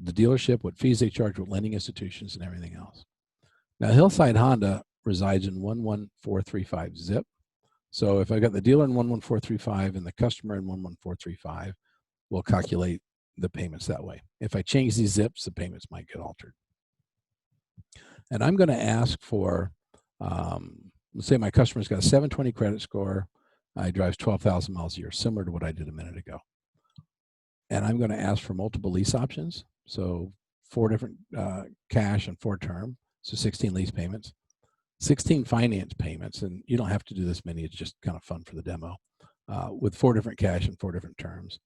the dealership, what fees they charge, what lending institutions, and everything else. Now, Hillside Honda resides in 11435 zip. So if I got the dealer in 11435 and the customer in 11435, we'll calculate the payments that way. If I change these zips, the payments might get altered. And I'm going to ask for, let's say my customer's got a 720 credit score. He drives 12,000 miles a year, similar to what I did a minute ago. And I'm going to ask for multiple lease options. So 4 different cash and 4 term. So 16 lease payments, 16 finance payments. And you don't have to do this many. It's just kind of fun for the demo with 4 different cash and 4 different terms.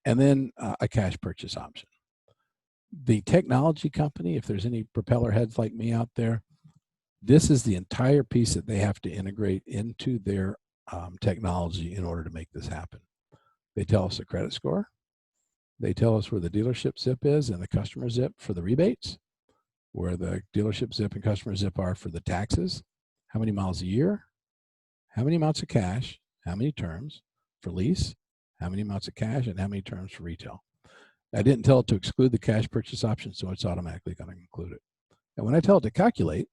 And then a cash purchase option. The technology company, if there's any propeller heads like me out there, this is the entire piece that they have to integrate into their technology in order to make this happen. They tell us the credit score. They tell us where the dealership zip is and the customer zip for the rebates, where the dealership zip and customer zip are for the taxes, how many miles a year, how many amounts of cash, how many terms for lease, how many amounts of cash, and how many terms for retail. I didn't tell it to exclude the cash purchase option, so it's automatically going to include it. And when I tell it to calculate,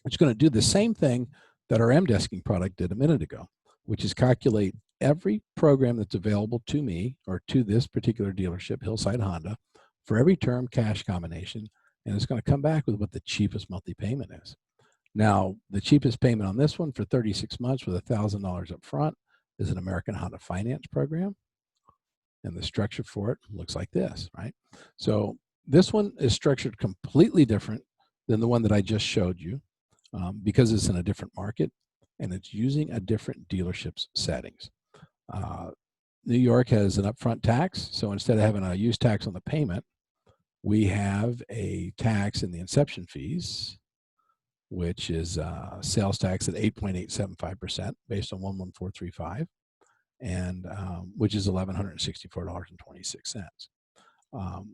it's going to do the same thing that our MDesking product did a minute ago, which is calculate every program that's available to me or to this particular dealership, Hillside Honda, for every term cash combination, and it's going to come back with what the cheapest monthly payment is. Now, the cheapest payment on this one for 36 months with $1,000 up front is an American Honda Finance program, and the structure for it looks like this, right? So this one is structured completely different than the one that I just showed you. Because it's in a different market and it's using a different dealership's settings. New York has an upfront tax, so instead of having a use tax on the payment, we have a tax in the inception fees, which is sales tax at 8.875% based on 11435, and which is $1,164.26.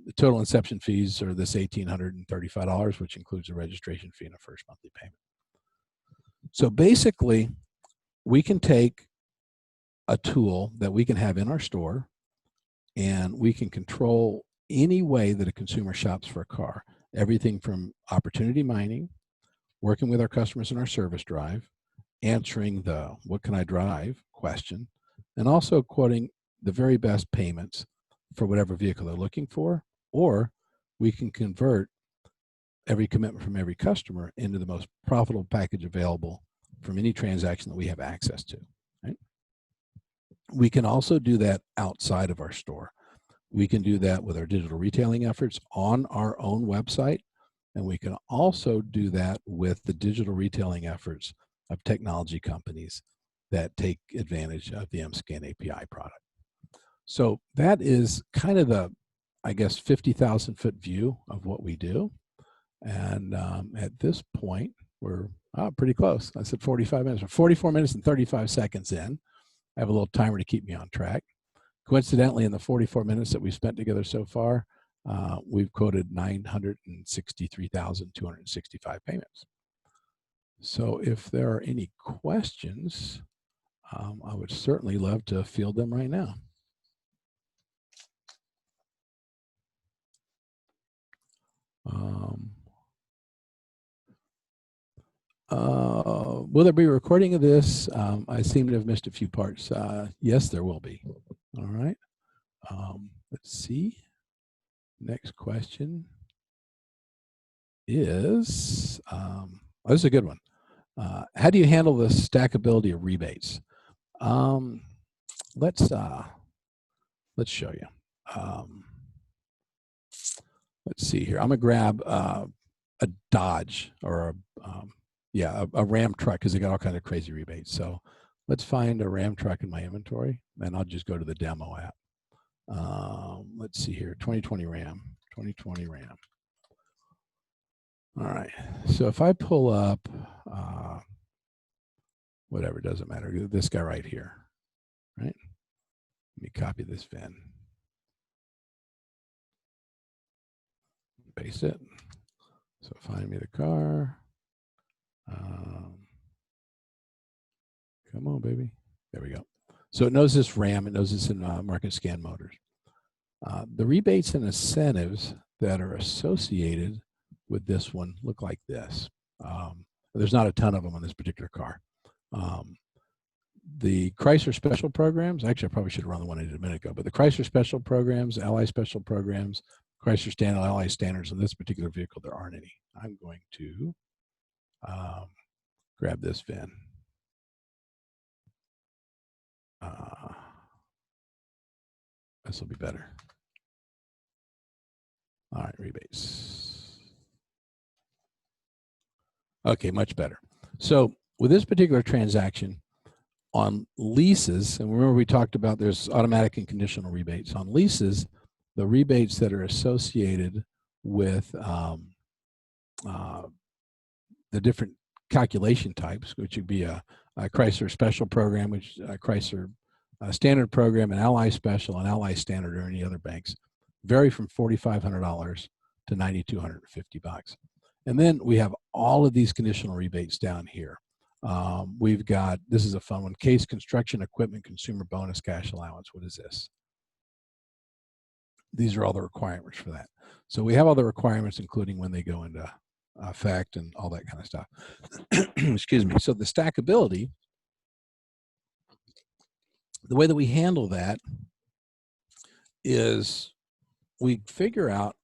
The total inception fees are this $1,835, which includes a registration fee and a first monthly payment. So basically, we can take a tool that we can have in our store, and we can control any way that a consumer shops for a car, everything from opportunity mining, working with our customers in our service drive, answering the what can I drive question, and also quoting the very best payments for whatever vehicle they're looking for, or we can convert every commitment from every customer into the most profitable package available from any transaction that we have access to. Right? We can also do that outside of our store. We can do that with our digital retailing efforts on our own website, and we can also do that with the digital retailing efforts of technology companies that take advantage of the MScan API product. So that is kind of the, I guess, 50,000-foot view of what we do. And at this point, we're pretty close. I said 45 minutes. We're 44 minutes and 35 seconds in. I have a little timer to keep me on track. Coincidentally, in the 44 minutes that we've spent together so far, we've quoted 963,265 payments. So if there are any questions, I would certainly love to field them right now. Will there be a recording of this? I seem to have missed a few parts. Yes, there will be. All right. Let's see. Next question is, this is a good one. How do you handle the stackability of rebates? Let's show you. Let's see here. I'm gonna grab a Dodge or a Ram truck because they got all kinds of crazy rebates. So let's find a Ram truck in my inventory, and I'll just go to the demo app. Let's see here. 2020 Ram. 2020 Ram. All right. So if I pull up, whatever, doesn't matter. This guy right here, right? Let me copy this VIN. Paste it. So find me the car. Come on, baby. There we go. So it knows this Ram. It knows it's in Market Scan Motors. The rebates and incentives that are associated with this one look like this. There's not a ton of them on this particular car. The Chrysler Special Programs, actually I probably should have run the one I did a minute ago, but the Chrysler Special Programs, Ally Special Programs, Chrysler Standard, Ally Standards on this particular vehicle, there aren't any. I'm going to grab this VIN. This will be better. All right, rebates. Okay, much better. So with this particular transaction on leases, and remember we talked about there's automatic and conditional rebates. On leases, the rebates that are associated with the different calculation types, which would be a Chrysler Special Program, which a Chrysler Standard Program, an Ally Special, an Ally Standard, or any other banks, vary from $4,500 to $9,250. And then we have all of these conditional rebates down here. We've got, this is a fun one, Case Construction Equipment Consumer Bonus Cash Allowance. What is this? These are all the requirements for that. So we have all the requirements, including when they go into effect and all that kind of stuff. Excuse me. So the stackability, the way that we handle that is we figure out,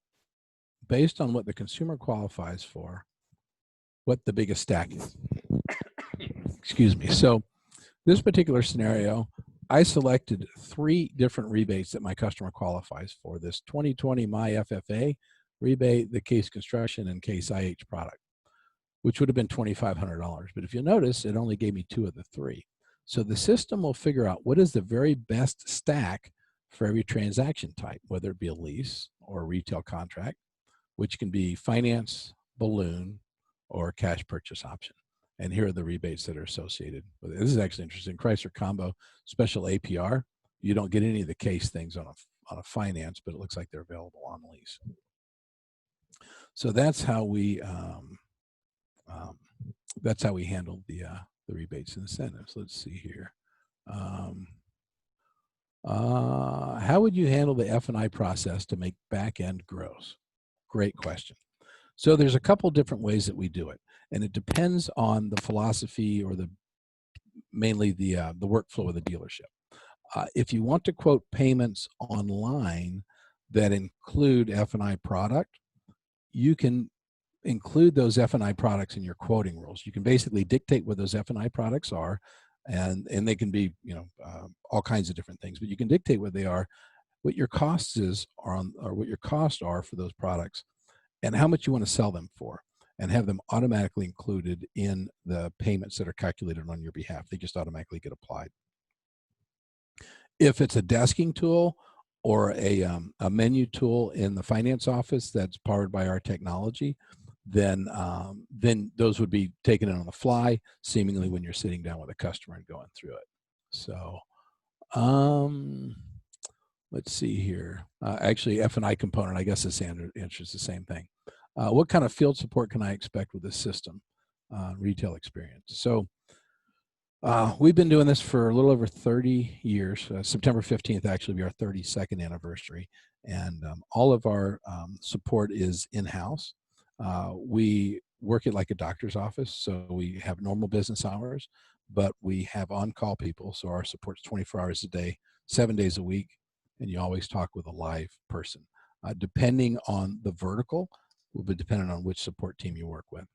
based on what the consumer qualifies for, what the biggest stack is. Excuse me. So this particular scenario, I selected 3 different rebates that my customer qualifies for. This 2020 MyFFA rebate, the Case Construction, and Case IH product, which would have been $2,500. But if you notice, it only gave me 2 of the 3. So the system will figure out what is the very best stack for every transaction type, whether it be a lease or a retail contract, which can be finance, balloon, or cash purchase option. And here are the rebates that are associated with it. This is actually interesting. Chrysler Combo Special APR. You don't get any of the Case things on a finance, but it looks like they're available on lease. So that's how we handle the rebates and incentives. Let's see here. How would you handle the F&I process to make back-end gross? Great question. So there's a couple different ways that we do it, and it depends on the philosophy or mainly the workflow of the dealership. If you want to quote payments online that include F&I product, you can include those F&I products in your quoting rules. You can basically dictate what those F&I products are, and they can be, all kinds of different things, but you can dictate what they are, what your costs or what your costs are for those products, and how much you want to sell them for, and have them automatically included in the payments that are calculated on your behalf. They just automatically get applied. If it's a desking tool or a menu tool in the finance office that's powered by our technology, then those would be taken in on the fly, seemingly when you're sitting down with a customer and going through it. So let's see here. Actually, F&I component, I guess this answers the same thing. What kind of field support can I expect with this system? Retail experience. So we've been doing this for a little over 30 years. September 15th actually will be our 32nd anniversary. And all of our support is in-house. We work it like a doctor's office, so we have normal business hours, but we have on-call people, so our support's 24 hours a day, 7 days a week, and you always talk with a live person. Depending on the vertical, will be dependent on which support team you work with.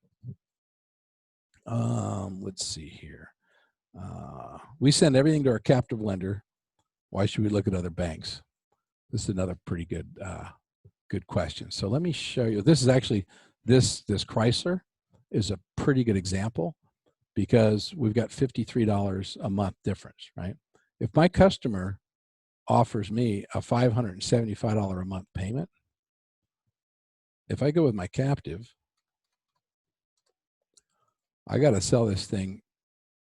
Let's see here. We send everything to our captive lender. Why should we look at other banks? This is another pretty good good question. So let me show you. This is actually this Chrysler is a pretty good example, because we've got $53 a month difference, right? If my customer offers me a $575 a month payment, if I go with my captive, I got to sell this thing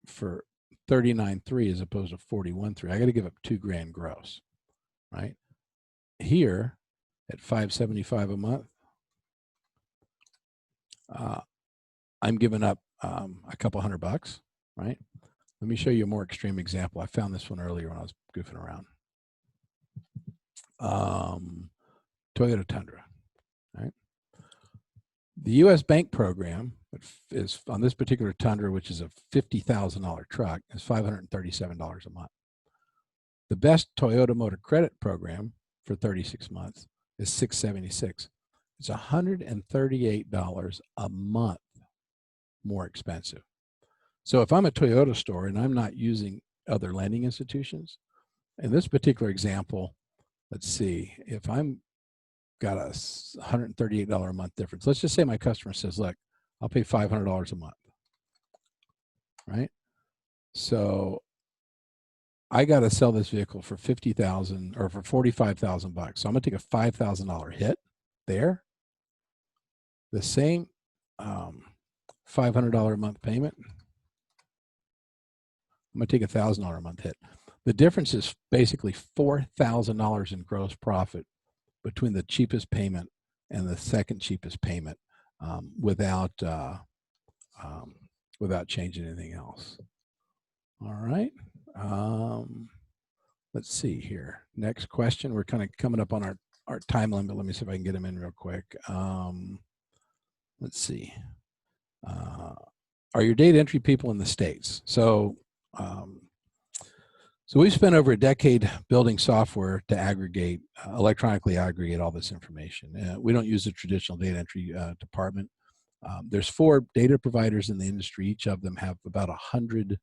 for $39,300 as opposed to $41,300. I got to give up $2,000 gross, right? Here at $575 a month, I'm giving up a couple $100, right? Let me show you a more extreme example. I found this one earlier when I was goofing around. Toyota Tundra, right? The U.S. Bank program is on this particular Tundra, which is a $50,000 truck, is $537 a month. The best Toyota Motor Credit program for 36 months is $676. It's $138 a month more expensive. So if I'm a Toyota store and I'm not using other lending institutions, in this particular example, let's see, if I'm got a $138 a month difference, let's just say my customer says, look, I'll pay $500 a month, right? So I got to sell this vehicle for $50,000 or for $45,000. So I'm going to take a $5,000 hit there. The same $500 a month payment, I'm going to take a $1,000 a month hit. The difference is basically $4,000 in gross profit between the cheapest payment and the second cheapest payment, without changing anything else. All right. Let's see here. Next question. We're kind of coming up on our time limit. Let me see if I can get them in real quick. Let's see. Are your data entry people in the States? So we've spent over a decade building software to aggregate, electronically aggregate all this information. We don't use the traditional data entry department. There's 4 data providers in the industry. Each of them have about 100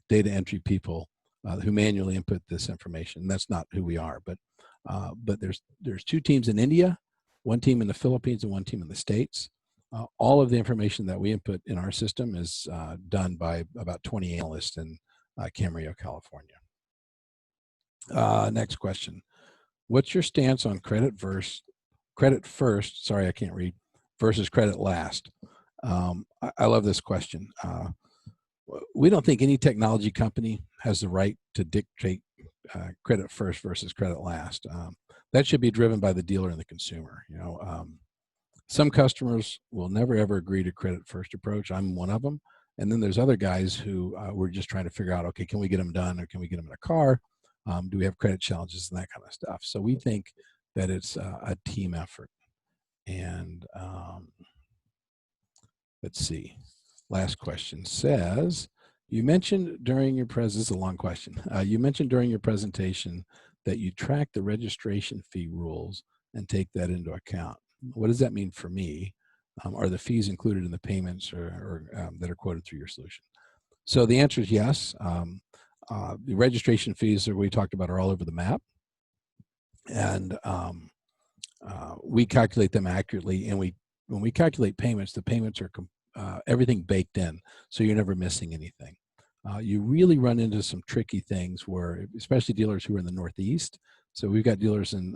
data entry people who manually input this information. That's not who we are, but there's 2 teams in India, 1 team in the Philippines, and 1 team in the States. All of the information that we input in our system is done by about 20 analysts in Camarillo, California. Next question. What's your stance on credit first, sorry, I can't read, versus credit last? I love this question. We don't think any technology company has the right to dictate credit first versus credit last. That should be driven by the dealer and the consumer. Some customers will never ever agree to credit first approach. I'm one of them. And then there's other guys who we're just trying to figure out, okay, can we get them done, or can we get them in a car? Do we have credit challenges and that kind of stuff? So we think that it's a team effort. And let's see. Last question says, you mentioned during your this is a long question. You mentioned during your presentation that you track the registration fee rules and take that into account. What does that mean for me? Are the fees included in the payments or that are quoted through your solution? So the answer is yes. The registration fees that we talked about are all over the map. And we calculate them accurately. And when we calculate payments, the payments are everything baked in, so you're never missing anything. You really run into some tricky things where, especially dealers who are in the Northeast. So we've got dealers in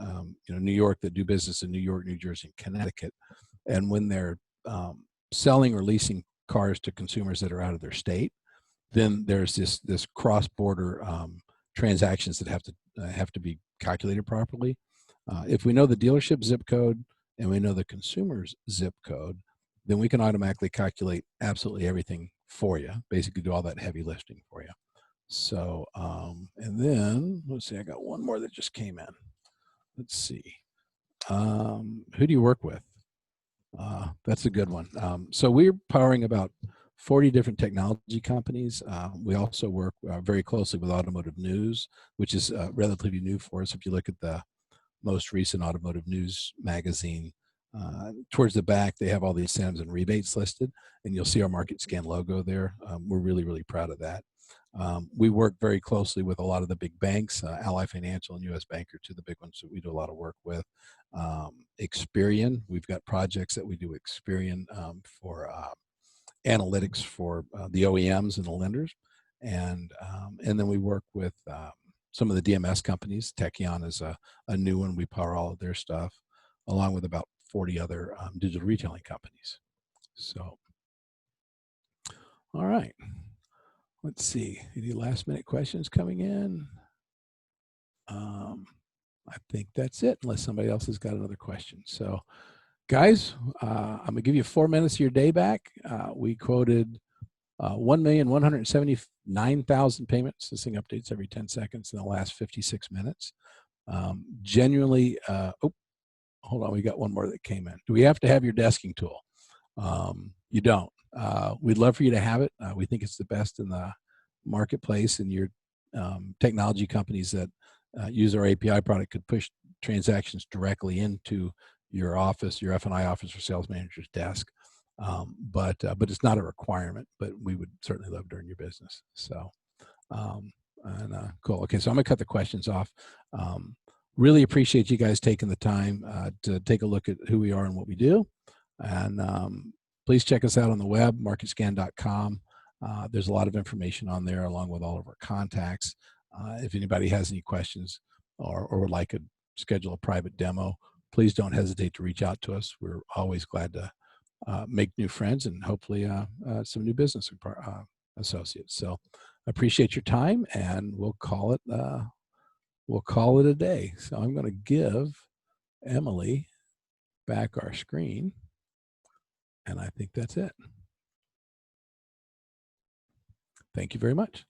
New York that do business in New York, New Jersey, and Connecticut. And when they're selling or leasing cars to consumers that are out of their state, then there's this cross-border transactions that have to be calculated properly. If we know the dealership zip code and we know the consumer's zip code, then we can automatically calculate absolutely everything for you, basically do all that heavy lifting for you. So, and then, let's see, I got one more that just came in. Let's see. Who do you work with? That's a good one. So we're powering about 40 different technology companies. We also work very closely with Automotive News, which is relatively new for us. If you look at the most recent Automotive News magazine, towards the back, they have all the incentives and rebates listed, and you'll see our Market Scan logo there. We're really, really proud of that. We work very closely with a lot of the big banks, Ally Financial and US Bank are two of the big ones that we do a lot of work with. Experian, we've got projects that we do Experian for analytics for the OEMs and the lenders. And then we work with some of the DMS companies. Tekion is a new one. We power all of their stuff, along with about 40 other digital retailing companies. So, all right. Let's see. Any last minute questions coming in? I think that's it, unless somebody else has got another question. So, guys, I'm going to give you 4 minutes of your day back. We quoted 1,179,000 payments. This thing updates every 10 seconds in the last 56 minutes. Genuinely, oh, hold on. We got one more that came in. Do we have to have your desking tool? You don't. We'd love for you to have it. We think it's the best in the marketplace, and your technology companies that use our API product could push transactions directly into your office, your F&I office or sales manager's desk. But it's not a requirement, but we would certainly love to earn your business. So, cool. Okay, so I'm gonna cut the questions off. Really appreciate you guys taking the time to take a look at who we are and what we do. And please check us out on the web, marketscan.com. There's a lot of information on there, along with all of our contacts. If anybody has any questions or would like to schedule a private demo, please don't hesitate to reach out to us. We're always glad to make new friends and hopefully some new business associates. So appreciate your time, and we'll call it a day. So I'm going to give Emily back our screen, and I think that's it. Thank you very much.